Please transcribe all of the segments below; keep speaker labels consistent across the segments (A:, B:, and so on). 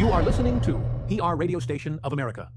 A: You are listening to PR Radio Station of America.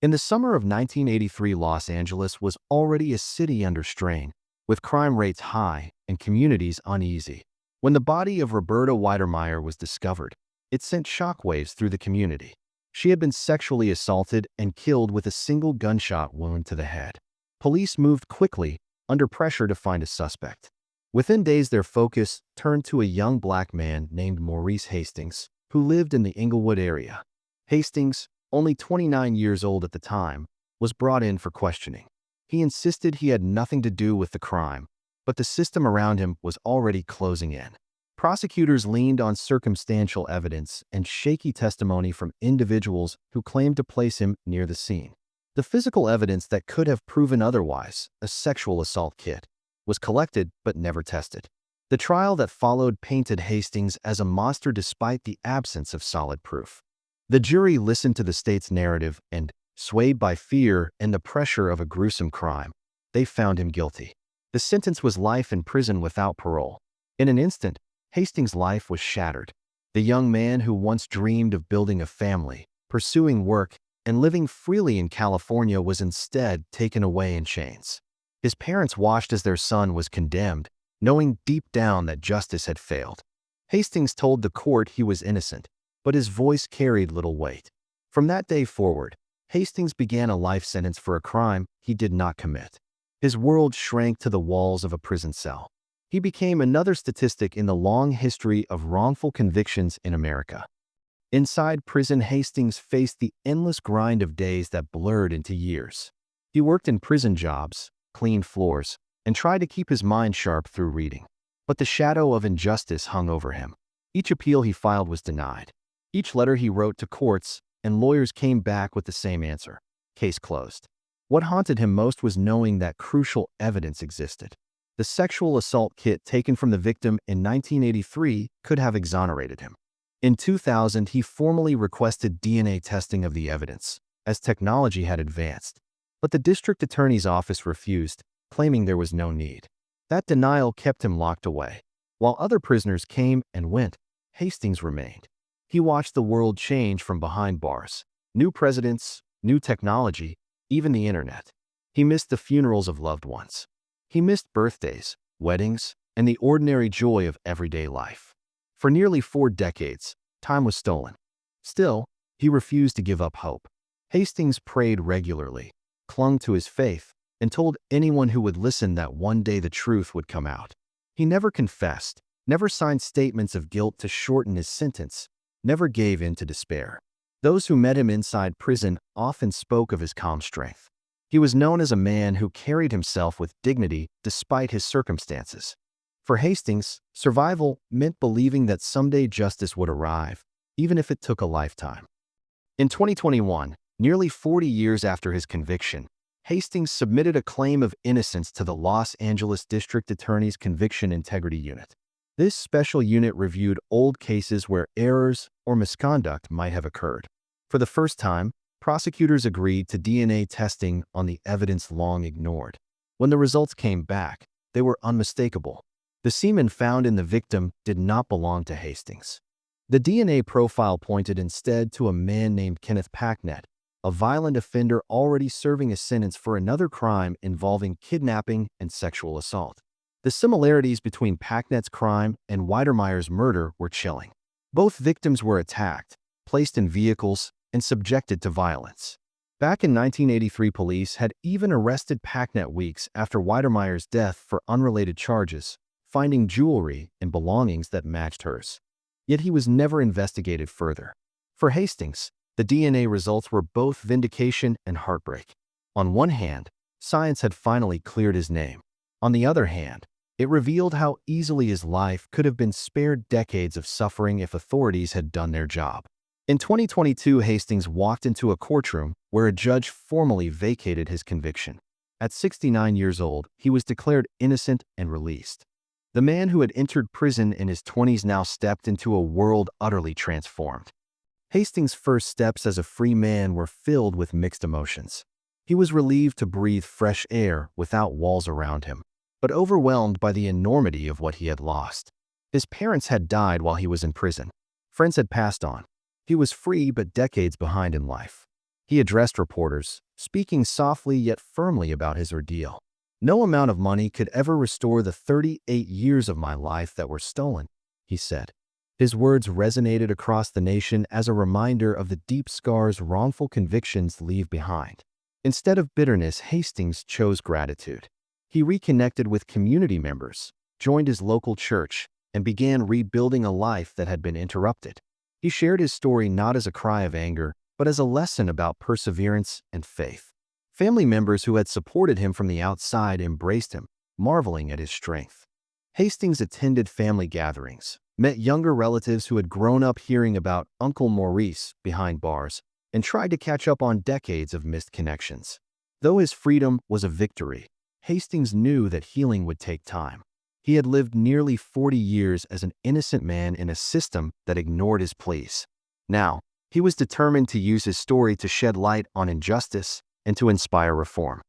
B: In the summer of 1983, Los Angeles was already a city under strain, with crime rates high and communities uneasy. When the body of Roberta Weidermeyer was discovered, it sent shockwaves through the community. She had been sexually assaulted and killed with a single gunshot wound to the head. Police moved quickly, under pressure to find a suspect. Within days, their focus turned to a young black man named Maurice Hastings, who lived in the Inglewood area. Hastings, only 29 years old at the time, was brought in for questioning. He insisted he had nothing to do with the crime, but the system around him was already closing in. Prosecutors leaned on circumstantial evidence and shaky testimony from individuals who claimed to place him near the scene. The physical evidence that could have proven otherwise, a sexual assault kit, was collected but never tested. The trial that followed painted Hastings as a monster despite the absence of solid proof. The jury listened to the state's narrative and, swayed by fear and the pressure of a gruesome crime, they found him guilty. The sentence was life in prison without parole. In an instant, Hastings' life was shattered. The young man who once dreamed of building a family, pursuing work, and living freely in California was instead taken away in chains. His parents watched as their son was condemned, knowing deep down that justice had failed. Hastings told the court he was innocent, but his voice carried little weight. From that day forward, Hastings began a life sentence for a crime he did not commit. His world shrank to the walls of a prison cell. He became another statistic in the long history of wrongful convictions in America. Inside prison, Hastings faced the endless grind of days that blurred into years. He worked in prison jobs, cleaned floors, and tried to keep his mind sharp through reading. But the shadow of injustice hung over him. Each appeal he filed was denied. Each letter he wrote to courts and lawyers came back with the same answer: case closed. What haunted him most was knowing that crucial evidence existed. The sexual assault kit taken from the victim in 1983 could have exonerated him. In 2000, he formally requested DNA testing of the evidence, as technology had advanced. But the district attorney's office refused, claiming there was no need. That denial kept him locked away. While other prisoners came and went, Hastings remained. He watched the world change from behind bars. New presidents, new technology, even the internet. He missed the funerals of loved ones. He missed birthdays, weddings, and the ordinary joy of everyday life. For nearly 4 decades, time was stolen. Still, he refused to give up hope. Hastings prayed regularly, clung to his faith, and told anyone who would listen that one day the truth would come out. He never confessed, never signed statements of guilt to shorten his sentence, never gave in to despair. Those who met him inside prison often spoke of his calm strength. He was known as a man who carried himself with dignity despite his circumstances. For Hastings, survival meant believing that someday justice would arrive, even if it took a lifetime. In 2021, nearly 40 years after his conviction, Hastings submitted a claim of innocence to the Los Angeles District Attorney's Conviction Integrity Unit. This special unit reviewed old cases where errors or misconduct might have occurred. For the first time, prosecutors agreed to DNA testing on the evidence long ignored. When the results came back, they were unmistakable. The semen found in the victim did not belong to Hastings. The DNA profile pointed instead to a man named Kenneth Packnett, a violent offender already serving a sentence for another crime involving kidnapping and sexual assault. The similarities between Packnett's crime and Weidermeyer's murder were chilling. Both victims were attacked, placed in vehicles, and subjected to violence. Back in 1983, police had even arrested Packnett weeks after Weidermeyer's death for unrelated charges, finding jewelry and belongings that matched hers. Yet he was never investigated further. For Hastings, the DNA results were both vindication and heartbreak. On one hand, science had finally cleared his name. On the other hand, it revealed how easily his life could have been spared decades of suffering if authorities had done their job. In 2022, Hastings walked into a courtroom where a judge formally vacated his conviction. At 69 years old, he was declared innocent and released. The man who had entered prison in his 20s now stepped into a world utterly transformed. Hastings' first steps as a free man were filled with mixed emotions. He was relieved to breathe fresh air without walls around him, but overwhelmed by the enormity of what he had lost. His parents had died while he was in prison. Friends had passed on. He was free but decades behind in life. He addressed reporters, speaking softly yet firmly about his ordeal. "No amount of money could ever restore the 38 years of my life that were stolen," he said. His words resonated across the nation as a reminder of the deep scars wrongful convictions leave behind. Instead of bitterness, Hastings chose gratitude. He reconnected with community members, joined his local church, and began rebuilding a life that had been interrupted. He shared his story not as a cry of anger, but as a lesson about perseverance and faith. Family members who had supported him from the outside embraced him, marveling at his strength. Hastings attended family gatherings, met younger relatives who had grown up hearing about Uncle Maurice behind bars, and tried to catch up on decades of missed connections. Though his freedom was a victory, Hastings knew that healing would take time. He had lived nearly 40 years as an innocent man in a system that ignored his pleas. Now, he was determined to use his story to shed light on injustice and to inspire reform.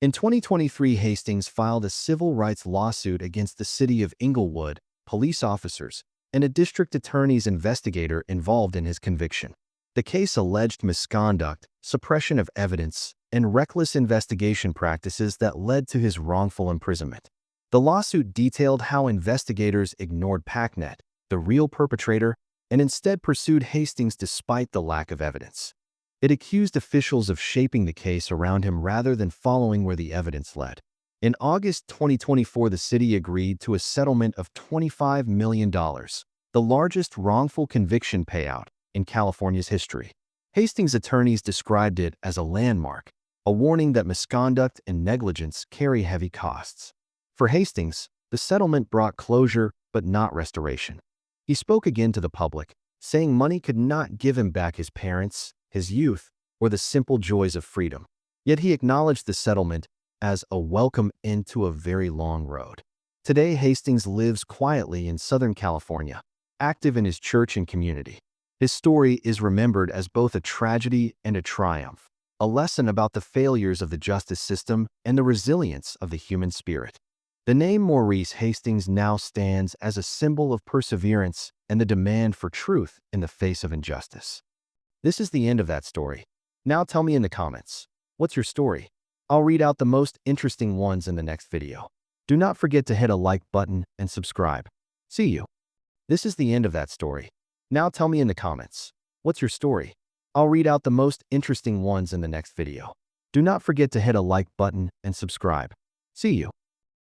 B: In 2023, Hastings filed a civil rights lawsuit against the city of Inglewood, police officers, and a district attorney's investigator involved in his conviction. The case alleged misconduct, suppression of evidence, and reckless investigation practices that led to his wrongful imprisonment. The lawsuit detailed how investigators ignored PACnet, the real perpetrator, and instead pursued Hastings despite the lack of evidence. It accused officials of shaping the case around him rather than following where the evidence led. In August 2024, the city agreed to a settlement of $25 million, the largest wrongful conviction payout in California's history. Hastings' attorneys described it as a landmark, a warning that misconduct and negligence carry heavy costs. For Hastings, the settlement brought closure but not restoration. He spoke again to the public, saying money could not give him back his parents, his youth, or the simple joys of freedom. Yet he acknowledged the settlement as a welcome end to a very long road. Today, Hastings lives quietly in Southern California, active in his church and community. His story is remembered as both a tragedy and a triumph, a lesson about the failures of the justice system and the resilience of the human spirit. The name Maurice Hastings now stands as a symbol of perseverance and the demand for truth in the face of injustice. This is the end of that story. Now tell me in the comments, what's your story? I'll read out the most interesting ones in the next video. Do not forget to hit a like button and subscribe. See you. This is the end of that story. Now tell me in the comments, what's your story? I'll read out the most interesting ones in the next video. Do not forget to hit a like button and subscribe. See you.